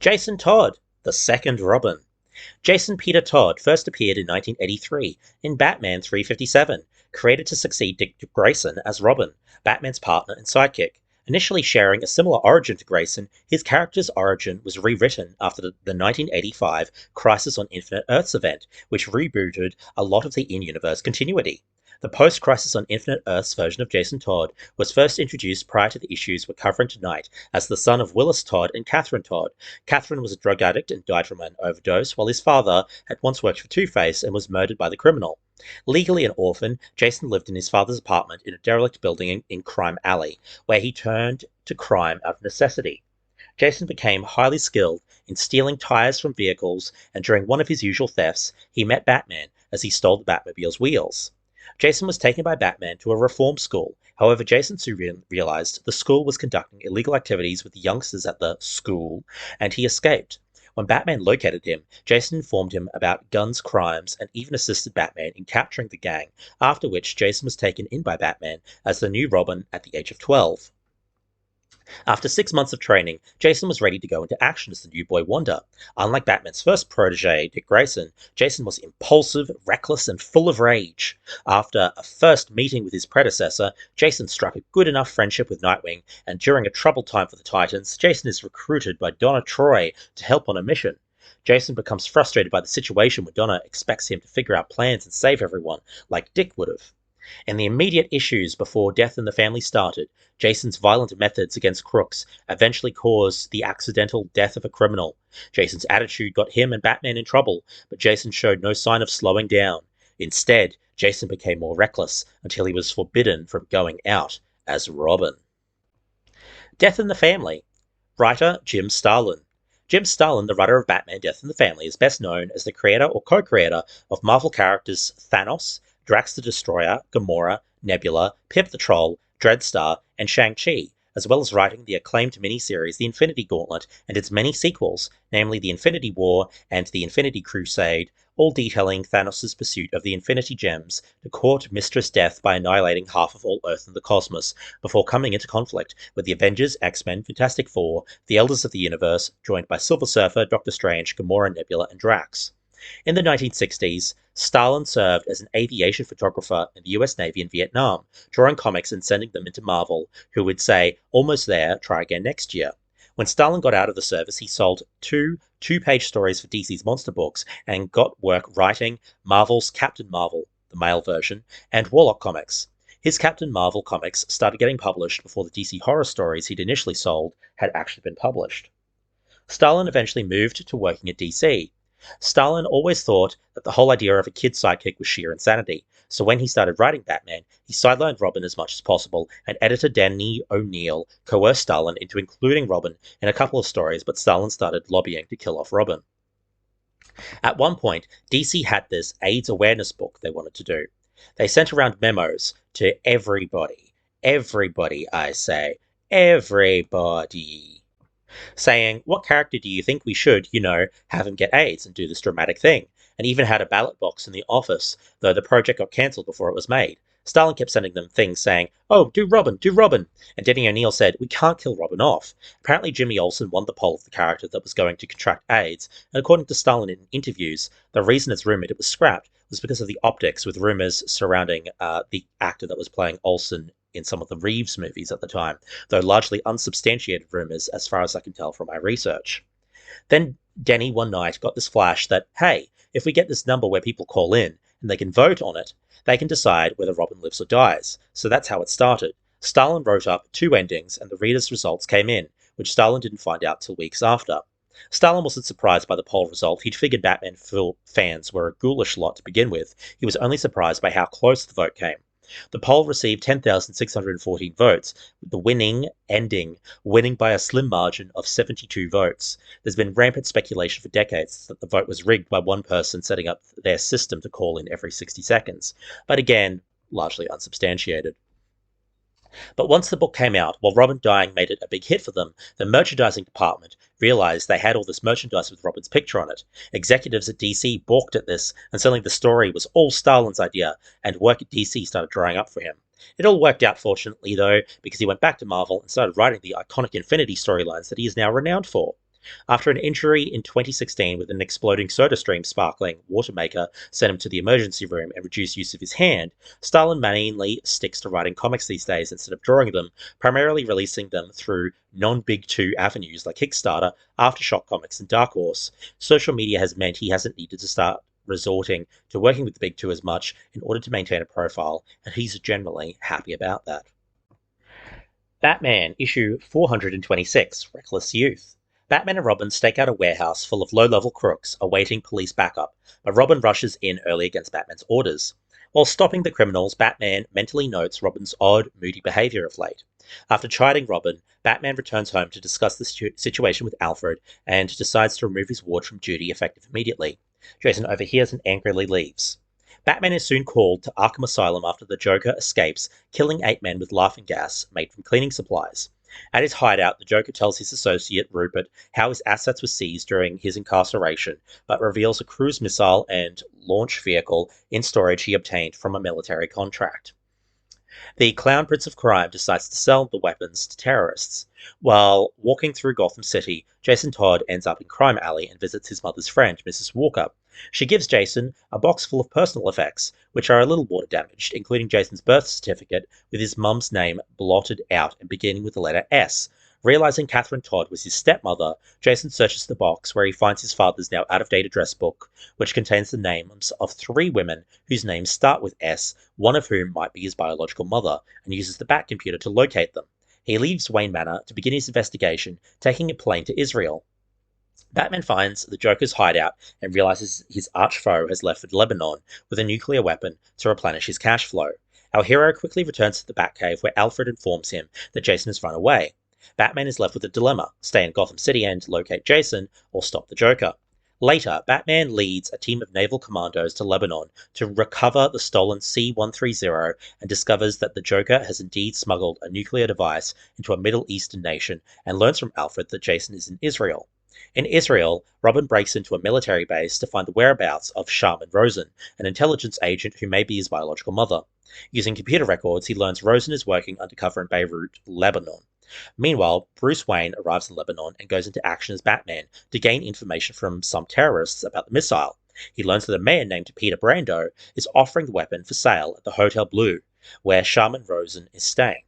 Jason Todd, the second Robin. Jason Peter Todd first appeared in 1983 in Batman 357, created to succeed Dick Grayson as Robin, Batman's partner and sidekick. Initially sharing a similar origin to Grayson, his character's origin was rewritten after the 1985 Crisis on Infinite Earths event, which rebooted a lot of the in-universe continuity. The post-Crisis on Infinite Earths version of Jason Todd was first introduced prior to the issues we're covering tonight as the son of Willis Todd and Catherine Todd. Catherine was a drug addict and died from an overdose, while his father had once worked for Two-Face and was murdered by the criminal. Legally an orphan, Jason lived in his father's apartment in a derelict building in Crime Alley, where he turned to crime out of necessity. Jason became highly skilled in stealing tires from vehicles, and during one of his usual thefts, he met Batman as he stole the Batmobile's wheels. Jason was taken by Batman to a reform school. However, Jason soon realized the school was conducting illegal activities with the youngsters at the school, and he escaped. When Batman located him, Jason informed him about guns, crimes, and even assisted Batman in capturing the gang, after which Jason was taken in by Batman as the new Robin at the age of 12. After 6 months of training, Jason was ready to go into action as the new boy wonder. Unlike Batman's first protege, Dick Grayson, Jason was impulsive, reckless, and full of rage. After a first meeting with his predecessor, Jason struck a good enough friendship with Nightwing, and during a troubled time for the Titans, Jason is recruited by Donna Troy to help on a mission. Jason becomes frustrated by the situation when Donna expects him to figure out plans and save everyone, like Dick would have. In the immediate issues before Death in the Family started, Jason's violent methods against crooks eventually caused the accidental death of a criminal. Jason's attitude got him and Batman in trouble, but Jason showed no sign of slowing down. Instead, Jason became more reckless until he was forbidden from going out as Robin. Death in the Family. Writer Jim Starlin. Jim Starlin, the writer of Batman Death in the Family, is best known as the creator or co-creator of Marvel characters Thanos, Drax the Destroyer, Gamora, Nebula, Pip the Troll, Dreadstar, and Shang-Chi, as well as writing the acclaimed miniseries The Infinity Gauntlet and its many sequels, namely The Infinity War and The Infinity Crusade, all detailing Thanos' pursuit of the Infinity Gems to court Mistress Death by annihilating half of all Earth and the cosmos, before coming into conflict with the Avengers, X-Men, Fantastic Four, the Elders of the Universe, joined by Silver Surfer, Doctor Strange, Gamora, Nebula, and Drax. In the 1960s, Starlin served as an aviation photographer in the US Navy in Vietnam, drawing comics and sending them into Marvel, who would say, "Almost there, try again next year." When Starlin got out of the service, he sold two-page stories for DC's monster books and got work writing Marvel's Captain Marvel, the male version, and Warlock comics. His Captain Marvel comics started getting published before the DC horror stories he'd initially sold had actually been published. Starlin eventually moved to working at DC. Starlin always thought that the whole idea of a kid sidekick was sheer insanity, so when he started writing Batman, he sidelined Robin as much as possible, and editor Danny O'Neill coerced Starlin into including Robin in a couple of stories, but Starlin started lobbying to kill off Robin. At one point, DC had this AIDS awareness book they wanted to do. They sent around memos to everybody. Everybody, I say. Everybody. Saying, what character do you think we should, have him get AIDS and do this dramatic thing? And even had a ballot box in the office, though the project got cancelled before it was made. Starlin kept sending them things saying, "Oh, do Robin, do Robin." And Denny O'Neill said, "We can't kill Robin off." Apparently Jimmy Olsen won the poll of the character that was going to contract AIDS, and according to Starlin in interviews, the reason it's rumoured it was scrapped was because of the optics, with rumours surrounding the actor that was playing Olsen in some of the Reeves movies at the time, though largely unsubstantiated rumours as far as I can tell from my research. Then Denny one night got this flash that, hey, if we get this number where people call in and they can vote on it, they can decide whether Robin lives or dies. So that's how it started. Starlin wrote up 2 endings and the readers' results came in, which Starlin didn't find out till weeks after. Starlin wasn't surprised by the poll result. He'd figured Batman fans were a ghoulish lot to begin with. He was only surprised by how close the vote came. The poll received 10,614 votes, with the winning by a slim margin of 72 votes. There's been rampant speculation for decades that the vote was rigged by one person setting up their system to call in every 60 seconds, but again, largely unsubstantiated. But once the book came out, while Robin dying made it a big hit for them, the merchandising department realized they had all this merchandise with Robin's picture on it. Executives at DC balked at this, and suddenly the story was all Starlin's idea, and work at DC started drying up for him. It all worked out fortunately, though, because he went back to Marvel and started writing the iconic Infinity storylines that he is now renowned for. After an injury in 2016 with an exploding SodaStream sparkling water maker sent him to the emergency room and reduced use of his hand, Starlin mainly sticks to writing comics these days instead of drawing them, primarily releasing them through non-Big Two avenues like Kickstarter, Aftershock Comics, and Dark Horse. Social media has meant he hasn't needed to start resorting to working with the Big Two as much in order to maintain a profile, and he's generally happy about that. Batman, issue 426, Reckless Youth. Batman and Robin stake out a warehouse full of low-level crooks awaiting police backup, but Robin rushes in early against Batman's orders. While stopping the criminals, Batman mentally notes Robin's odd, moody behavior of late. After chiding Robin, Batman returns home to discuss the situation with Alfred and decides to remove his ward from duty effective immediately. Jason overhears and angrily leaves. Batman is soon called to Arkham Asylum after the Joker escapes, killing 8 men with laughing gas made from cleaning supplies. At his hideout, the Joker tells his associate, Rupert, how his assets were seized during his incarceration, but reveals a cruise missile and launch vehicle in storage he obtained from a military contract. The Clown Prince of Crime decides to sell the weapons to terrorists. While walking through Gotham City, Jason Todd ends up in Crime Alley and visits his mother's friend, Mrs. Walker. She gives Jason a box full of personal effects, which are a little water damaged, including Jason's birth certificate with his mum's name blotted out and beginning with the letter S. Realizing Catherine Todd was his stepmother, Jason searches the box where he finds his father's now out-of-date address book, which contains the names of 3 women whose names start with S, one of whom might be his biological mother, and uses the Bat computer to locate them. He leaves Wayne Manor to begin his investigation, taking a plane to Israel. Batman finds the Joker's hideout and realizes his arch-foe has left for Lebanon with a nuclear weapon to replenish his cash flow. Our hero quickly returns to the Batcave where Alfred informs him that Jason has run away. Batman is left with a dilemma: stay in Gotham City and locate Jason, or stop the Joker. Later, Batman leads a team of naval commandos to Lebanon to recover the stolen C-130 and discovers that the Joker has indeed smuggled a nuclear device into a Middle Eastern nation and learns from Alfred that Jason is in Israel. In Israel, Robin breaks into a military base to find the whereabouts of Charmin Rosen, an intelligence agent who may be his biological mother. Using computer records, he learns Rosen is working undercover in Beirut, Lebanon. Meanwhile, Bruce Wayne arrives in Lebanon and goes into action as Batman to gain information from some terrorists about the missile. He learns that a man named Peter Brando is offering the weapon for sale at the Hotel Blue, where Charmin Rosen is staying.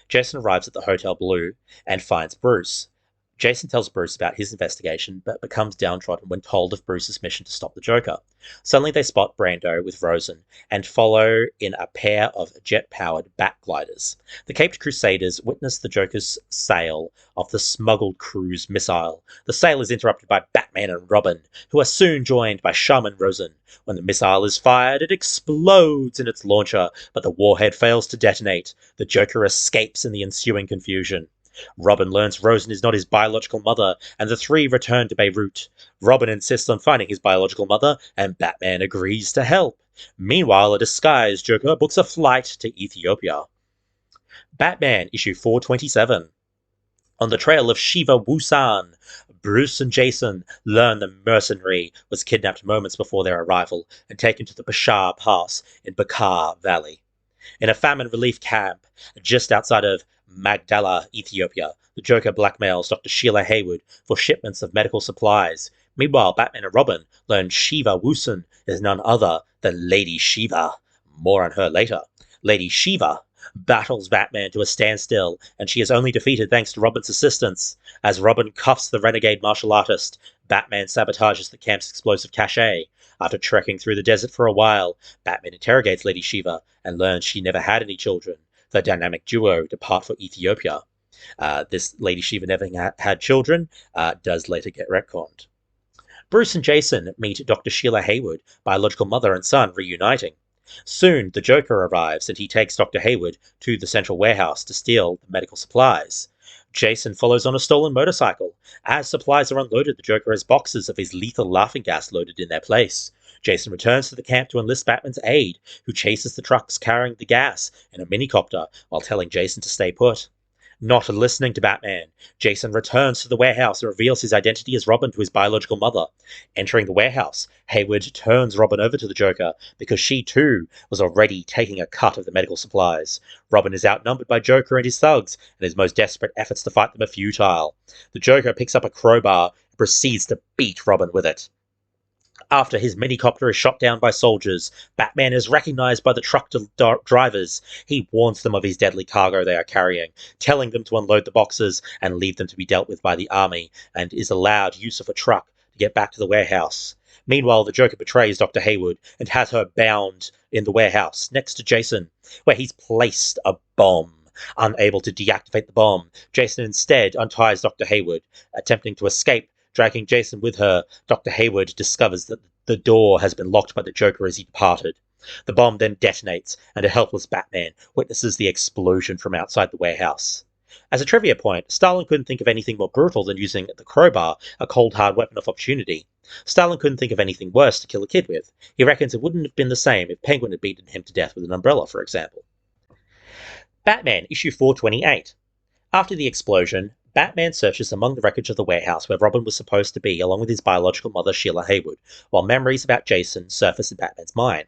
Jason arrives at the Hotel Blue and finds Bruce. Jason tells Bruce about his investigation, but becomes downtrodden when told of Bruce's mission to stop the Joker. Suddenly they spot Brando with Rosen and follow in a pair of jet-powered bat gliders. The Caped Crusaders witness the Joker's sale of the smuggled cruise missile. The sale is interrupted by Batman and Robin, who are soon joined by Charmin Rosen. When the missile is fired, it explodes in its launcher, but the warhead fails to detonate. The Joker escapes in the ensuing confusion. Robin learns Rosen is not his biological mother, and the 3 return to Beirut. Robin insists on finding his biological mother, and Batman agrees to help. Meanwhile, a disguised Joker books a flight to Ethiopia. Batman, issue 427. On the trail of Shiva Wusan, Bruce and Jason learn the mercenary was kidnapped moments before their arrival and taken to the Bashar Pass in Bakar Valley. In a famine relief camp just outside of Magdala, Ethiopia, the Joker blackmails Dr. Sheila Haywood for shipments of medical supplies. Meanwhile, Batman and Robin learn Shiva Wusan is none other than Lady Shiva. More on her later. Lady Shiva battles Batman to a standstill, and she is only defeated thanks to Robin's assistance. As Robin cuffs the renegade martial artist, Batman sabotages the camp's explosive cache. After trekking through the desert for a while, Batman interrogates Lady Shiva and learns she never had any children. The dynamic duo depart for Ethiopia. This Lady Shiva never had children does later get retconned. Bruce and Jason meet Dr. Sheila Haywood, biological mother and son, reuniting. Soon, the Joker arrives and he takes Dr. Haywood to the central warehouse to steal the medical supplies. Jason follows on a stolen motorcycle. As supplies are unloaded, the Joker has boxes of his lethal laughing gas loaded in their place. Jason returns to the camp to enlist Batman's aid, who chases the trucks carrying the gas in a minicopter while telling Jason to stay put. Not listening to Batman, Jason returns to the warehouse and reveals his identity as Robin to his biological mother. Entering the warehouse, Haywood turns Robin over to the Joker because she too was already taking a cut of the medical supplies. Robin is outnumbered by Joker and his thugs, and his most desperate efforts to fight them are futile. The Joker picks up a crowbar proceeds to beat Robin with it. After his minicopter is shot down by soldiers, Batman is recognized by the truck drivers. He warns them of his deadly cargo they are carrying, telling them to unload the boxes and leave them to be dealt with by the army, and is allowed use of a truck to get back to the warehouse. Meanwhile, the Joker betrays Dr. Hayward and has her bound in the warehouse next to Jason, where he's placed a bomb. Unable to deactivate the bomb, Jason instead unties Dr. Hayward. Attempting to escape, dragging Jason with her, Dr. Hayward discovers that the door has been locked by the Joker as he departed. The bomb then detonates, and a helpless Batman witnesses the explosion from outside the warehouse. As a trivia point, Stalin couldn't think of anything more brutal than using the crowbar, a cold hard weapon of opportunity. Stalin couldn't think of anything worse to kill a kid with. He reckons it wouldn't have been the same if Penguin had beaten him to death with an umbrella, for example. Batman, issue 428. After the explosion, Batman searches among the wreckage of the warehouse where Robin was supposed to be, along with his biological mother Sheila Haywood, while memories about Jason surface in Batman's mind.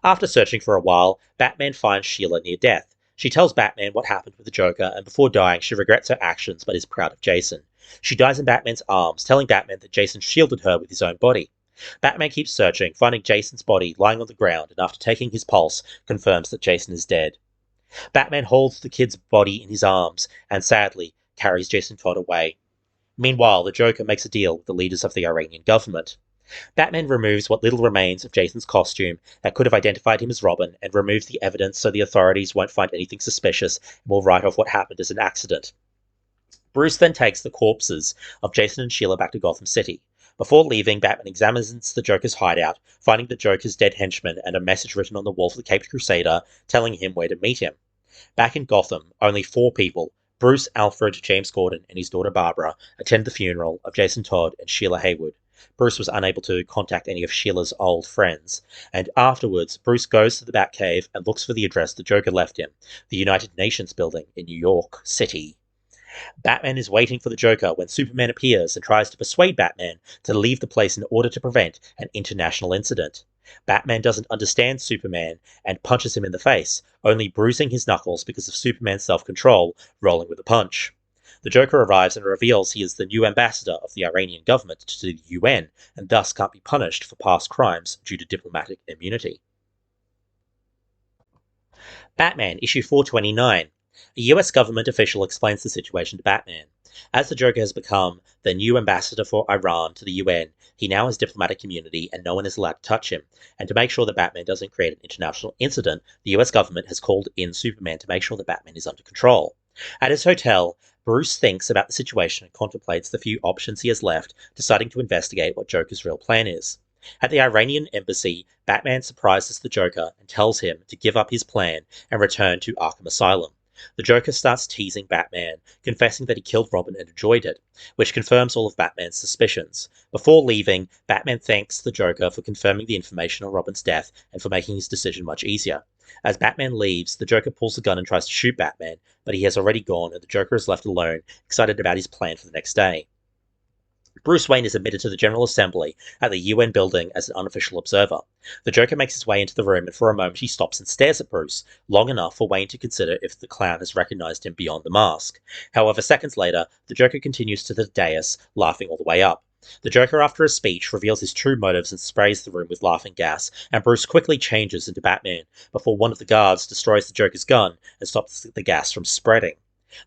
After searching for a while, Batman finds Sheila near death. She tells Batman what happened with the Joker, and before dying she regrets her actions but is proud of Jason. She dies in Batman's arms, telling Batman that Jason shielded her with his own body. Batman keeps searching, finding Jason's body lying on the ground, and after taking his pulse, confirms that Jason is dead. Batman holds the kid's body in his arms, and sadly, carries Jason Todd away. Meanwhile, the Joker makes a deal with the leaders of the Iranian government. Batman removes what little remains of Jason's costume that could have identified him as Robin, and removes the evidence so the authorities won't find anything suspicious and will write off what happened as an accident. Bruce then takes the corpses of Jason and Sheila back to Gotham City. Before leaving, Batman examines the Joker's hideout, finding the Joker's dead henchman and a message written on the wall for the Caped Crusader telling him where to meet him. Back in Gotham, only 4 people, Bruce, Alfred, James Gordon, and his daughter Barbara, attend the funeral of Jason Todd and Sheila Haywood. Bruce was unable to contact any of Sheila's old friends, and afterwards, Bruce goes to the Batcave and looks for the address the Joker left him, the United Nations building in New York City. Batman is waiting for the Joker when Superman appears and tries to persuade Batman to leave the place in order to prevent an international incident. Batman doesn't understand Superman and punches him in the face, only bruising his knuckles because of Superman's self-control, rolling with a punch. The Joker arrives and reveals he is the new ambassador of the Iranian government to the UN, and thus can't be punished for past crimes due to diplomatic immunity. Batman, issue 429. A US government official explains the situation to Batman. As the Joker has become the new ambassador for Iran to the UN, he now has diplomatic immunity and no one is allowed to touch him. And to make sure that Batman doesn't create an international incident, the US government has called in Superman to make sure that Batman is under control. At his hotel, Bruce thinks about the situation and contemplates the few options he has left, deciding to investigate what Joker's real plan is. At the Iranian embassy, Batman surprises the Joker and tells him to give up his plan and return to Arkham Asylum. The Joker starts teasing Batman, confessing that he killed Robin and enjoyed it, which confirms all of Batman's suspicions. Before leaving, Batman thanks the Joker for confirming the information on Robin's death and for making his decision much easier. As Batman leaves, the Joker pulls the gun and tries to shoot Batman, but he has already gone and the Joker is left alone, excited about his plan for the next day. Bruce Wayne is admitted to the General Assembly at the UN building as an unofficial observer. The Joker makes his way into the room and for a moment he stops and stares at Bruce, long enough for Wayne to consider if the clown has recognized him beyond the mask. However, seconds later, the Joker continues to the dais, laughing all the way up. The Joker, after a speech, reveals his true motives and sprays the room with laughing gas, and Bruce quickly changes into Batman, before one of the guards destroys the Joker's gun and stops the gas from spreading.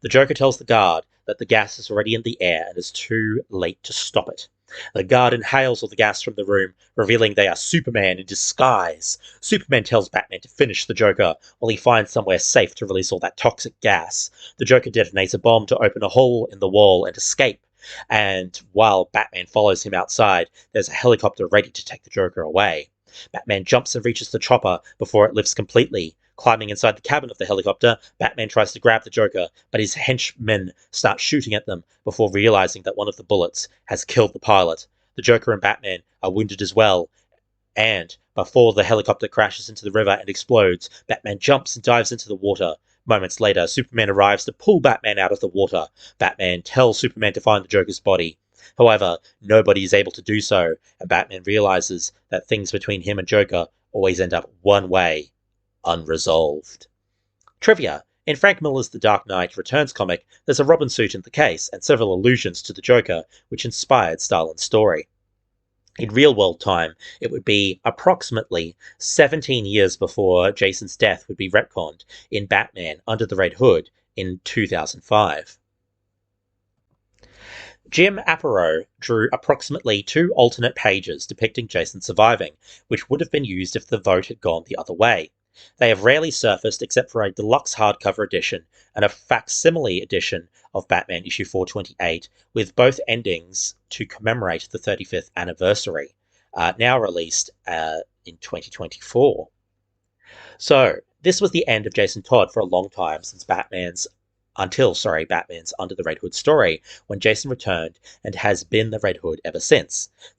The Joker tells the guard that the gas is already in the air and is too late to stop it. The guard inhales all the gas from the room, revealing they are Superman in disguise. Superman tells Batman to finish the Joker, while he finds somewhere safe to release all that toxic gas. The Joker detonates a bomb to open a hole in the wall and escape. And while Batman follows him outside, there's a helicopter ready to take the Joker away. Batman jumps and reaches the chopper before it lifts completely. Climbing inside the cabin of the helicopter, Batman tries to grab the Joker, but his henchmen start shooting at them before realizing that one of the bullets has killed the pilot. The Joker and Batman are wounded as well, and before the helicopter crashes into the river and explodes, Batman jumps and dives into the water. Moments later, Superman arrives to pull Batman out of the water. Batman tells Superman to find the Joker's body. However, nobody is able to do so, and Batman realizes that things between him and Joker always end up one way: unresolved. Trivia: In Frank Miller's The Dark Knight Returns comic, there's a Robin suit in the case and several allusions to the Joker, which inspired Stalin's story. In real-world time, it would be approximately 17 years before Jason's death would be retconned in Batman Under the Red Hood in 2005. Jim Aparo drew approximately 2 alternate pages depicting Jason surviving, which would have been used if the vote had gone the other way. They have rarely surfaced except for a deluxe hardcover edition and a facsimile edition of Batman issue 428, with both endings to commemorate the 35th anniversary, now released in 2024. So, this was the end of Jason Todd for a long time until Batman's Under the Red Hood story, when Jason returned and has been the Red Hood ever since.